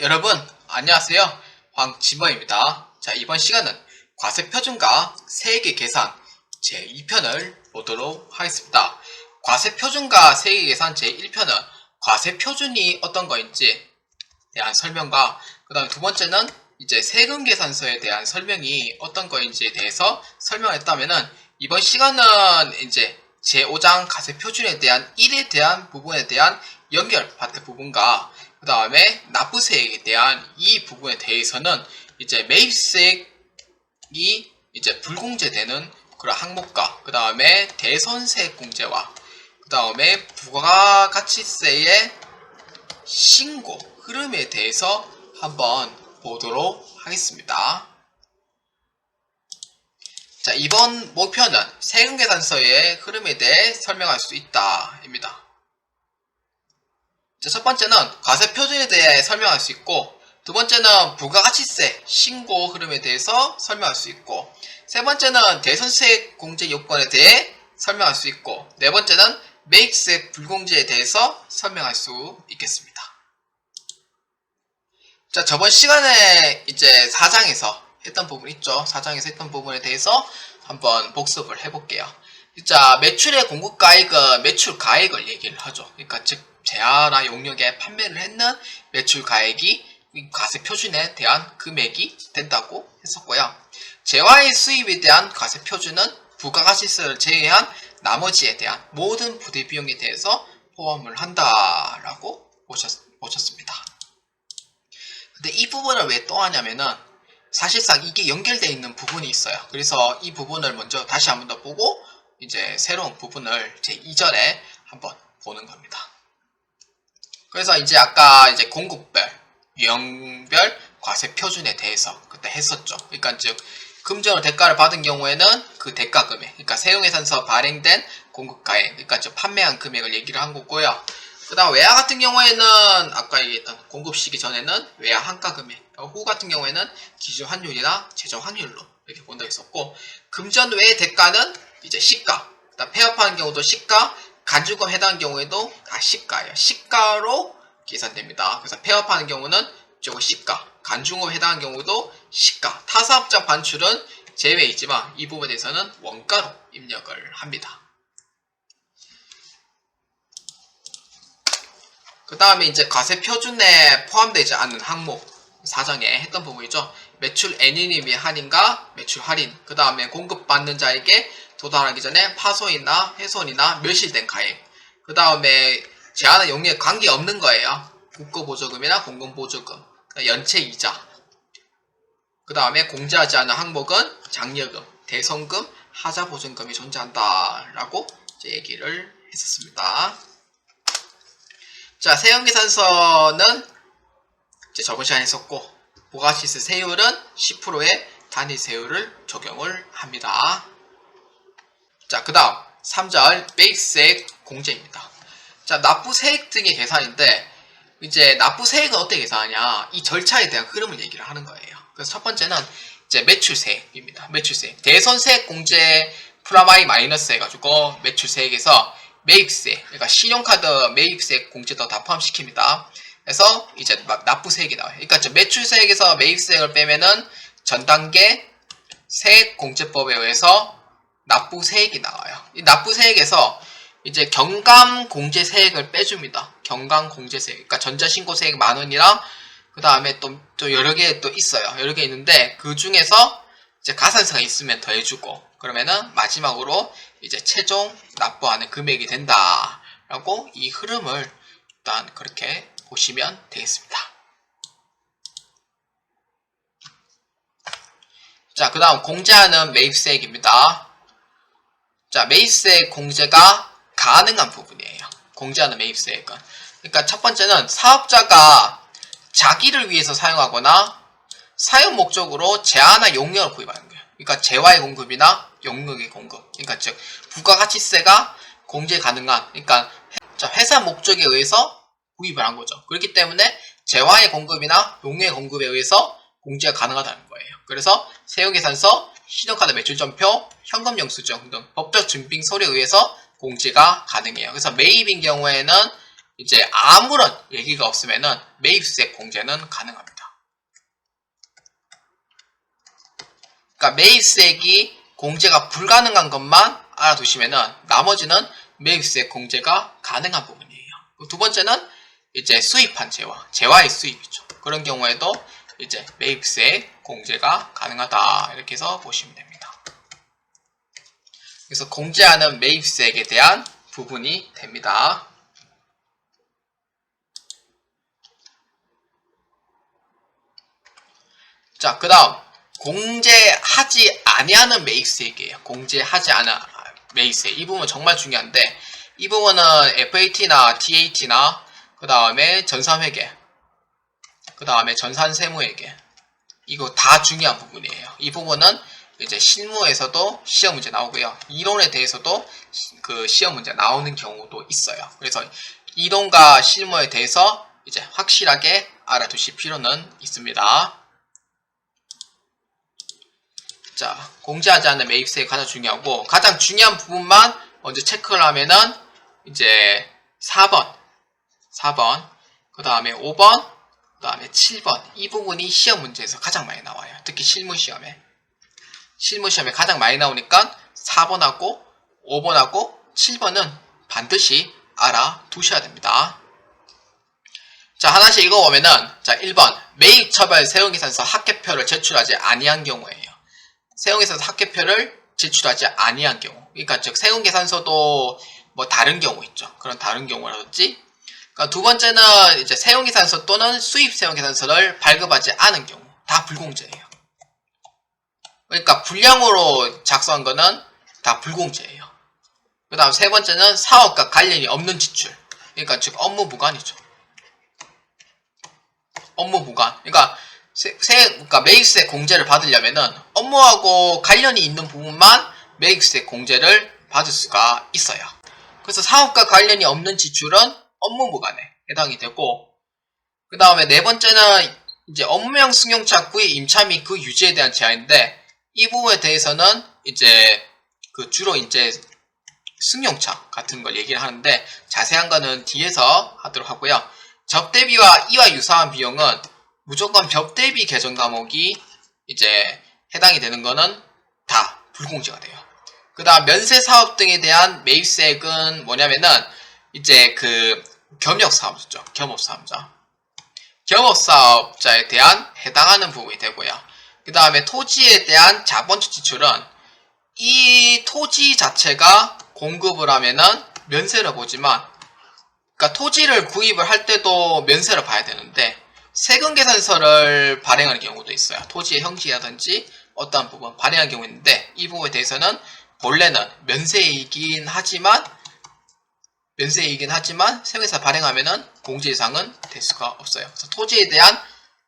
여러분 안녕하세요. 황진범입니다. 자, 이번 시간은 과세표준과 세액의 계산 제2편을 보도록 하겠습니다. 과세표준과 세액의 계산 제1편은 과세표준이 어떤 거인지 대한 설명과 그 다음에 두 번째는 이제 세금계산서에 대한 설명이 어떤 거인지에 대해서 설명했다면은 이번 시간은 이제 제5장 과세표준에 대한 1에 대한 부분에 대한 연결 파트 부분과 그 다음에 납부세액에 대한 이 부분에 대해서는 이제 매입세액이 이제 불공제되는 그런 항목과 그 다음에 대손세액 공제와 그 다음에 부가가치세의 신고 흐름에 대해서 한번 보도록 하겠습니다. 자, 이번 목표는 세금계산서의 흐름에 대해 설명할 수 있다 입니다. 자, 첫 번째는 과세표준에 대해 설명할 수 있고, 두 번째는 부가가치세 신고 흐름에 대해서 설명할 수 있고, 세 번째는 대손세액 공제 요건에 대해 설명할 수 있고, 네 번째는 매입세 불공제에 대해서 설명할 수 있겠습니다. 자, 저번 시간에 이제 4장에서 했던 부분 있죠. 4장에서 했던 부분에 대해서 한번 복습을 해볼게요. 자, 매출의 공급가액은 매출가액을 얘기를 하죠. 그러니까 즉 재화나 용역에 판매를 했는 매출가액이 과세표준에 대한 금액이 된다고 했었고요. 재화의 수입에 대한 과세표준은 부가가치세를 제외한 나머지에 대한 모든 부대비용에 대해서 포함을 한다라고 보셨습니다. 근데 이 부분을 왜 또 하냐면은 사실상 이게 연결되어 있는 부분이 있어요. 그래서 이 부분을 먼저 다시 한번 더 보고 이제 새로운 부분을 제2절에 한번 보는 겁니다. 그래서 이제 아까 이제 공급별, 유형별 과세표준에 대해서 그때 했었죠. 그러니까 즉 금전으로 대가를 받은 경우에는 그 대가 금액, 그러니까 세금계산서 발행된 공급가액, 그러니까 즉 판매한 금액을 얘기를 한 거고요. 그 다음 외화 같은 경우에는 아까 얘기했던 공급 시기 전에는 외화 한가 금액, 후 같은 경우에는 기준 환율이나 제정 환율로 이렇게 본다고 했었고, 금전 외의 대가는 이제 시가, 그다음 폐업하는 경우도 시가, 간주금 해당 경우에도 다 시가예요. 시가로 계산됩니다. 그래서 폐업하는 경우는 저거 시가, 간주금 해당하는 경우도 시가, 타사업장 반출은 제외이지만 이 부분에 대해서는 원가로 입력을 합니다. 그 다음에 이제 과세표준에 포함되지 않는 항목 4장에 했던 부분이죠. 매출 N인이 미 할인과 매출 할인, 그 다음에 공급받는 자에게 도달하기 전에 파손이나 훼손이나 멸실된 가액, 그 다음에 제한의 용역에 관계없는 거예요. 국고보조금이나 공공보조금, 연체이자, 그 다음에 공제하지 않은 항목은 장려금, 대손금, 하자보증금이 존재한다 라고 이제 얘기를 했었습니다. 자, 세금계산서는 이제 저번 시간에 했었고, 부가가치세 세율은 10%의 단위세율을 적용을 합니다. 자, 그 다음 3절 매입세액 공제입니다. 자, 납부세액 등의 계산인데 이제 납부세액은 어떻게 계산하냐, 이 절차에 대한 흐름을 얘기를 하는 거예요. 그래서 첫 번째는 이제 매출세액입니다. 매출세액, 대손세액 공제 플라마이 마이너스 해가지고 매출세액에서 매입세, 그러니까 신용카드 매입세액 공제도 다 포함시킵니다. 그래서 이제 납부세액이 나와요. 그러니까 매출세액에서 매입세액을 빼면은 전단계 세액공제법에 의해서 납부세액이 나와요. 이 납부세액에서 이제 경감공제세액을 빼줍니다. 경감공제세액, 그러니까 전자신고세액 10,000원이랑 그 다음에 또 여러 개 또 있어요. 여러 개 있는데 그 중에서 이제 가산세가 있으면 더해주고, 그러면은 마지막으로 이제 최종 납부하는 금액이 된다라고 이 흐름을 일단 그렇게 보시면 되겠습니다. 자, 그 다음 공제하는 매입세액입니다. 자, 매입세액 공제가 가능한 부분이에요. 공제하는 매입세액은. 그러니까 첫 번째는 사업자가 자기를 위해서 사용하거나 사용 목적으로 재화나 용역을 구입하는 거예요. 그러니까 재화의 공급이나 용역의 공급. 그러니까 즉 부가가치세가 공제 가능한, 그러니까 회사 목적에 의해서 구입을 한 거죠. 그렇기 때문에 재화의 공급이나 용역의 공급에 의해서 공제가 가능하다는 거예요. 그래서 세금계산서, 신용카드 매출점표, 현금영수증 등 법적 증빙 서류에 의해서 공제가 가능해요. 그래서 매입인 경우에는 이제 아무런 얘기가 없으면은 매입수액 공제는 가능합니다. 그러니까 매입수액이 공제가 불가능한 것만 알아두시면은 나머지는 매입수액 공제가 가능한 부분이에요. 두 번째는 이제 수입한 재화의 수입이죠. 그런 경우에도 이제 매입수액 공제가 가능하다 이렇게 해서 보시면 됩니다. 그래서 공제하는 매입수액에 대한 부분이 됩니다. 자, 그 다음 공제하지 아니하는 매입수액이에요. 공제하지 않은 매입수액. 이 부분 정말 중요한데 이 부분은 FAT나 TAT나 그 다음에 전산회계, 그 다음에 전산세무회계, 이거 다 중요한 부분이에요. 이 부분은 이제 실무에서도 시험 문제 나오고요. 이론에 대해서도 그 시험 문제 나오는 경우도 있어요. 그래서 이론과 실무에 대해서 이제 확실하게 알아두실 필요는 있습니다. 자, 공제하지 않는 매입세액이 가장 중요하고 가장 중요한 부분만 먼저 체크를 하면은 이제 4번, 그 다음에 5번, 그 다음에 7번 이 부분이 시험 문제에서 가장 많이 나와요. 특히 실무시험에 가장 많이 나오니까 4번하고 5번하고 7번은 반드시 알아두셔야 됩니다. 자, 하나씩 읽어보면은 자, 1번 매입처별 세용계산서 합계표를 제출하지 아니한 경우에요. 세용계산서 합계표를 제출하지 아니한 경우, 그러니까 즉 세용계산서도 뭐 다른 경우 있죠. 그런 다른 경우라든지. 그러니까 두 번째는 이제 세용계산서 또는 수입 세용계산서를 발급하지 않은 경우 다 불공제예요. 그러니까 불량으로 작성한 거는 다 불공제예요. 그 다음 세 번째는 사업과 관련이 없는 지출, 그러니까 즉 업무 무관이죠. 업무 무관. 그러니까 그러니까 매입세 공제를 받으려면은 업무하고 관련이 있는 부분만 매입세 공제를 받을 수가 있어요. 그래서 사업과 관련이 없는 지출은 업무 무관에 해당이 되고, 그 다음에 네 번째는 이제 업무용 승용차 구입 임차 및 그 유지에 대한 제한인데, 이 부분에 대해서는 이제 그 주로 이제 승용차 같은 걸 얘기를 하는데 자세한 거는 뒤에서 하도록 하고요. 접대비와 이와 유사한 비용은 무조건 접대비 개정 과목이 이제 해당이 되는 거는 다 불공제가 돼요. 그 다음 면세 사업 등에 대한 매입세액은 뭐냐면은 이제 그 겸역사업자죠. 겸업사업자에 대한 해당하는 부분이 되고요. 그 다음에 토지에 대한 자본적 지출은 이 토지 자체가 공급을 하면은 면세를 보지만, 그러니까 토지를 구입을 할 때도 면세를 봐야 되는데 세금계산서를 발행하는 경우도 있어요. 토지의 형식이라든지 어떠한 부분 발행하는 경우 있는데 이 부분에 대해서는 본래는 면세이긴 하지만 세금계산 발행하면은 공제 이상은 될 수가 없어요. 그래서 토지에 대한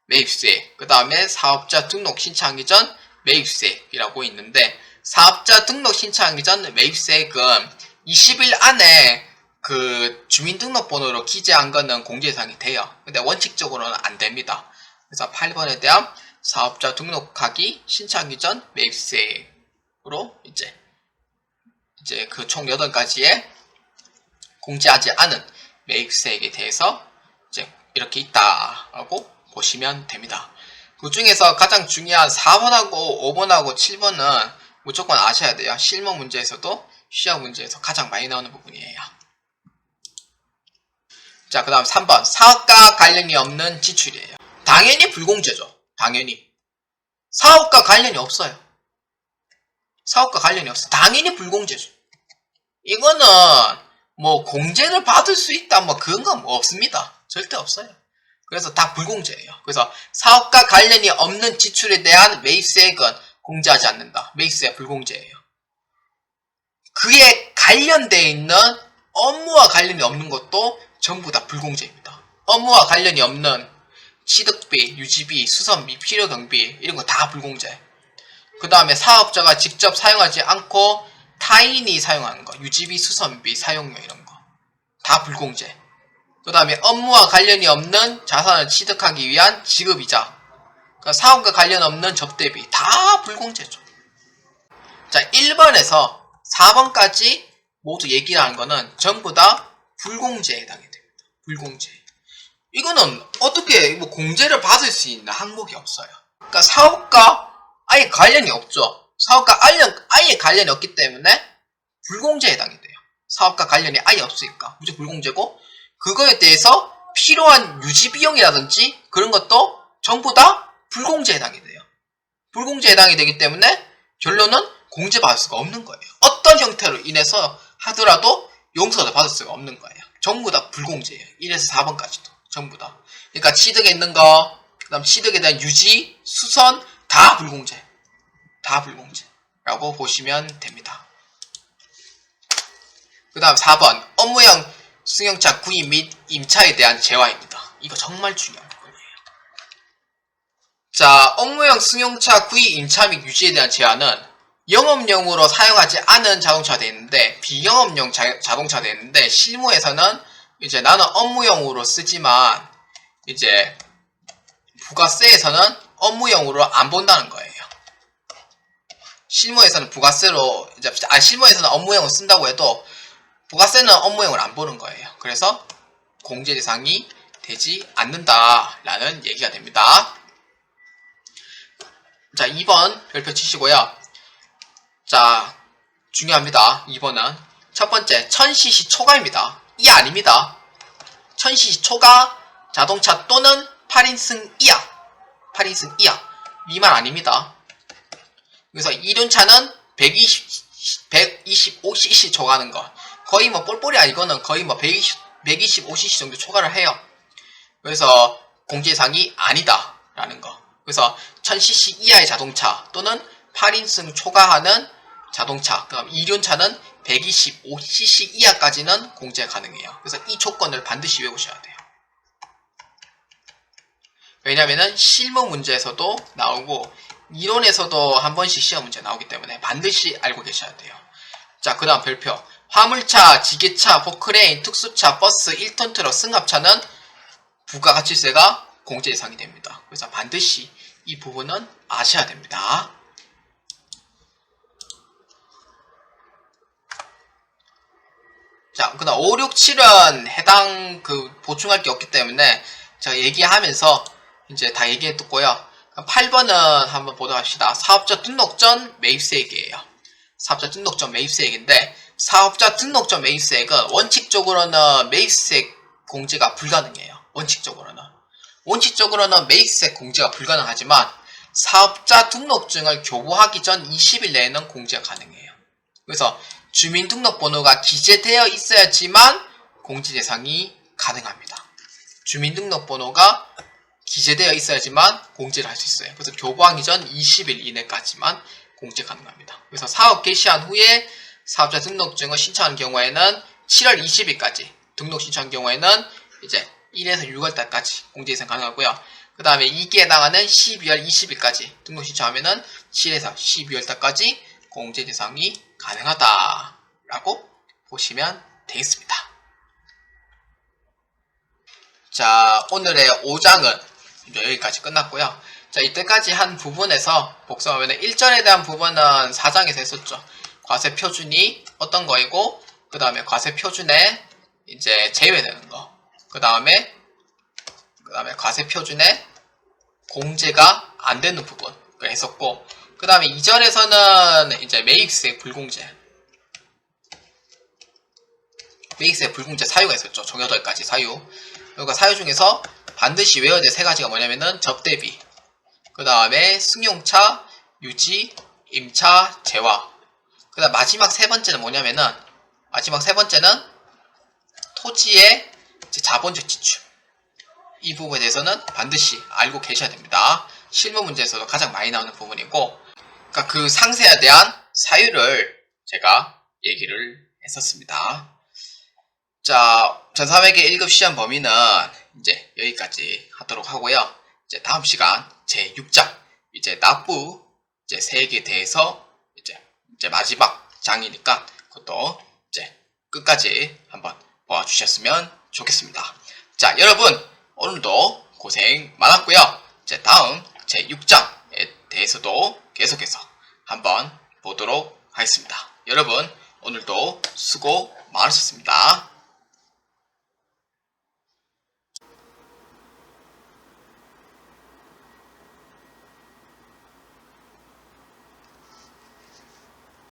매입세, 그 다음에 사업자 등록 신청하기 전 매입세이라고 있는데, 사업자 등록 신청하기 전 매입세액은 20일 안에 그 주민등록번호로 기재한 거는 공제 대상이 돼요. 근데 원칙적으로는 안 됩니다. 그래서 8번에 대한 사업자 등록하기 신청하기 전 매입세액으로 이제 그 총 8가지의 공제하지 않은 매입세액에 대해서 이제 이렇게 있다라고 보시면 됩니다. 그 중에서 가장 중요한 4번하고 5번하고 7번은 무조건 아셔야 돼요. 실무 문제에서도 시험 문제에서 가장 많이 나오는 부분이에요. 자, 그 다음 3번 사업과 관련이 없는 지출이에요. 당연히 불공제죠. 당연히 사업과 관련이 없어요. 당연히 불공제죠. 이거는 뭐 공제를 받을 수 있다 뭐 그런 건 없습니다. 절대 없어요. 그래서 다 불공제예요. 그래서 사업과 관련이 없는 지출에 대한 매입세액은 공제하지 않는다. 매입세액 불공제예요. 그에 관련되어 있는 업무와 관련이 없는 것도 전부 다 불공제입니다. 업무와 관련이 없는 취득비, 유지비, 수선비, 필요경비 이런 거 다 불공제. 그 다음에 사업자가 직접 사용하지 않고 타인이 사용하는 거, 유지비, 수선비, 사용료 이런 거 다 불공제. 그 다음에 업무와 관련이 없는 자산을 취득하기 위한 지급이자, 그러니까 사업과 관련 없는 접대비 다 불공제죠. 자, 1번에서 4번까지 모두 얘기하는 거는 전부 다 불공제에 해당이 됩니다. 불공제. 이거는 어떻게 뭐 공제를 받을 수 있는 항목이 없어요. 그러니까 사업과 아예 관련이 없죠. 사업과 아예 관련이 없기 때문에 불공제에 해당이 돼요. 사업과 관련이 아예 없으니까 무조건 불공제고, 그거에 대해서 필요한 유지 비용이라든지 그런 것도 전부 다 불공제에 해당이 돼요. 불공제에 해당이 되기 때문에 결론은 공제받을 수가 없는 거예요. 어떤 형태로 인해서 하더라도 용서를 받을 수가 없는 거예요. 전부 다 불공제예요. 1에서 4번까지도 전부 다. 그러니까 취득에 있는 거, 그 다음 취득에 대한 유지, 수선 다 불공제. 다 불공제라고 보시면 됩니다. 그 다음 4번 업무형 승용차 구입 및 임차에 대한 제화입니다. 이거 정말 중요한 부분이에요. 자, 업무형 승용차 구입, 임차 및 유지에 대한 제한은 영업용으로 사용하지 않은 자동차가 되는데, 비영업용 자동차가 되는데, 실무에서는 이제 나는 업무용으로 쓰지만 이제 부가세에서는 업무용으로 안 본다는 거예요. 실무에서는 부가세로 이제 실무에서는 업무용을 쓴다고 해도 부가세는 업무용을 안 보는 거예요. 그래서 공제 대상이 되지 않는다라는 얘기가 됩니다. 자, 2번 별표 치시고요. 자, 중요합니다. 2번은 첫 번째 1000cc 초과입니다. 이 아닙니다. 1000cc 초과 자동차 또는 8인승 이하, 8인승 이하 미만 아닙니다. 그래서 이륜차는 125cc 초과하는 거, 거의 뭐 뿔뿔이야. 이거는 거의 뭐 125cc 정도 초과를 해요. 그래서 공제상이 아니다 라는 거. 그래서 1000cc 이하의 자동차 또는 8인승 초과하는 자동차, 그다음 이륜차는 125cc 이하까지는 공제가 가능해요. 그래서 이 조건을 반드시 외우셔야 돼요. 왜냐면은 실무 문제에서도 나오고 이론에서도 한 번씩 시험 문제 나오기 때문에 반드시 알고 계셔야 돼요. 자, 그 다음 별표. 화물차, 지게차, 포크레인, 특수차, 버스, 1톤 트럭, 승합차는 부가가치세가 공제 대상이 됩니다. 그래서 반드시 이 부분은 아셔야 됩니다. 자, 그 다음 5, 6, 7은 해당 보충할 게 없기 때문에 제가 얘기하면서 이제 다 얘기했고요. 8번은 한번 보도록 합시다. 사업자 등록 전 매입세액이에요. 사업자 등록 전 매입세액인데, 사업자 등록 전 매입세액은 원칙적으로는 매입세액 공제가 불가능해요. 원칙적으로는 매입세액 공제가 불가능하지만 사업자 등록증을 교부하기 전 20일 내에는 공제가 가능해요. 그래서 주민등록번호가 기재되어 있어야지만 공제 대상이 가능합니다. 주민등록번호가 기재되어 있어야지만 공제를 할 수 있어요. 그래서 교부하기 전 20일 이내까지만 공제 가능합니다. 그래서 사업 개시한 후에 사업자 등록증을 신청한 경우에는 7월 20일까지, 등록 신청한 경우에는 이제 1에서 6월달까지 공제 대상 가능하고요. 그 다음에 2기에 해당하는 12월 20일까지 등록 신청하면은 7에서 12월달까지 공제 대상이 가능하다라고 보시면 되겠습니다. 자, 오늘의 5장은 여기까지 끝났고요. 자, 이때까지 한 부분에서 복습하면 1절에 대한 부분은 4장에서 했었죠. 과세 표준이 어떤 거이고, 그 다음에 과세 표준에 이제 제외되는 거, 그 다음에 과세 표준에 공제가 안 되는 부분을 했었고, 그 다음에 2절에서는 이제 매입세 불공제 사유가 있었죠. 총 8가지 사유. 그러니까 사유 중에서 반드시 외워야 될 3가지가 뭐냐면은 접대비, 그 다음에 승용차, 유지, 임차, 재화. 그 다음 마지막 3번째는 뭐냐면은, 토지의 자본적 지출. 이 부분에 대해서는 반드시 알고 계셔야 됩니다. 실무 문제에서도 가장 많이 나오는 부분이고, 그러니까 그 상세에 대한 사유를 제가 얘기를 했었습니다. 자, 전3회계 1급 시험 범위는 이제 여기까지 하도록 하고요. 이제 다음 시간 제6장, 이제 납부 이제 세액에 대해서 이제 마지막 장이니까 그것도 이제 끝까지 한번 봐주셨으면 좋겠습니다. 자, 여러분 오늘도 고생 많았고요. 이제 다음 제6장에 대해서도 계속해서 한번 보도록 하겠습니다. 여러분 오늘도 수고 많으셨습니다.